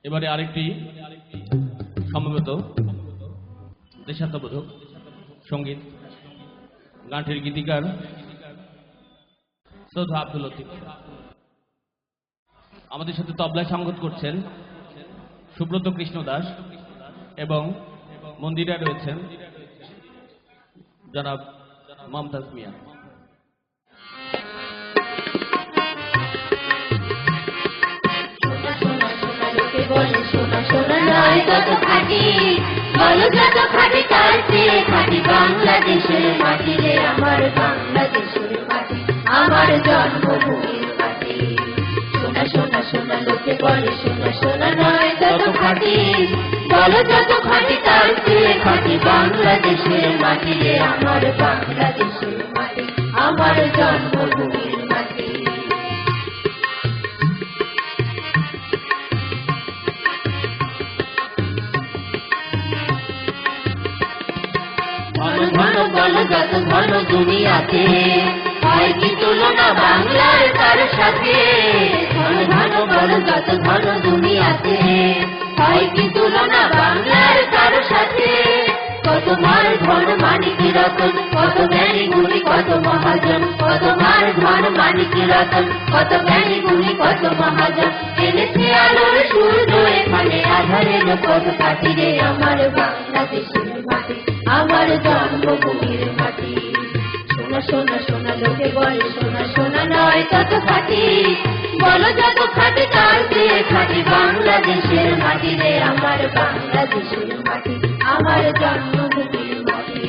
এবারে আরেকটি সমবেত দেশাত্মবোধক সঙ্গীত গানটির গীতিকার শ্রদ্ধা আব্দুল লতিফ। আমাদের সাথে তবলায় সঙ্গত করছেন সুব্রত কৃষ্ণ দাস এবং মন্দিরে রয়েছেন জনাব মমতাজ মিয়া। সোনা সোনা নয় কত খাঁটি, বলো যত খাঁটি তার চেয়ে খাঁটি বাংলাদেশের মাটি রে, আমার বাংলাদেশের মাটি, আমার জন্মভূমির মাটি। সোনা সোনা সোনা লোকে বলে সোনা সোনা নয় কত খাঁটি, বলো যত খাঁটি তার চেয়ে খাঁটি বাংলাদেশের মাটি রে, আমার বাংলাদেশের মাটি, আমার জন্মভূমির মাটি। ঘন বল যত ঘন দুনিয়াতে, হয় কি তুলনা বাংলার তার সাথে। ঘন ঘন বল যত ঘন দুনিয়াতে, হয় কি তুলনা বাংলার তার সাথে। কত মার ধন মানিক রতন, কত জ্ঞানী গুণী কত মহাজন, কত মার ধন মানিক রতন, কত জ্ঞানী গুণী কত মহাজন। এনেছে আলোর সূর্য এখানে, আধারের পথ কাটি রে, আমার বাংলাদেশের মাটি, আমার জন্মভূমির মাটি। সোনা সোনা সোনা লোকে বলে সোনা সোনা নয় কত খাঁটি, বলো যত খাঁটি তার চেয়ে খাঁটি বাংলাদেশের মাটি রে, আমার বাংলাদেশের মাটি, আমার জন্মভূমির মাটি।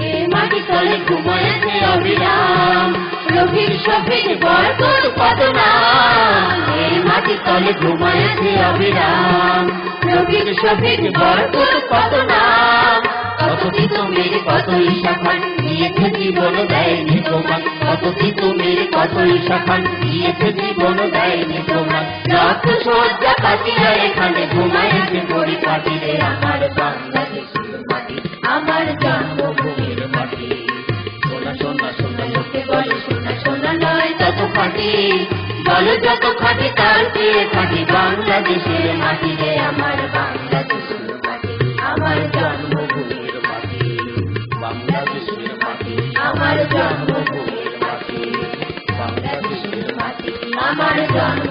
এ মাটি তলে ঘুমায়েছে অবিরাম রফিক শফিক বরকত কত নাম। এই মাটি তলে ঘুমায়েছে অবিরাম রফিক শফিক বরকত কত নাম। কত তিতুমির কত ঈশা খান, দিয়েছে জীবন দেয়নি প্রমাণ। কত তিতুমির কত ঈশা খান, দিয়েছে জীবন দেয়নি প্রমাণ। রক্ত সজ্জা কাটিয়া এখানে ঘুমায়েছে পরিপাটি রে, আমার বাংলাদেশের মাটি, আমার জন্মভূমির মাটি। সোনা সোনা সোনা লোকে বলে সোনা সোনা নয় তত খাঁটি, বলো যত খাঁটি তার চেয়ে খাঁটি বাংলাদেশের মাটি রে, আমার বাংলাদেশের মাটি, আমার জন্মভূমির মাটি, বাংলাদেশের মাটি, আমার জন্মভূমির মাটি, বাংলাদেশের মাটি, আমার জন্ম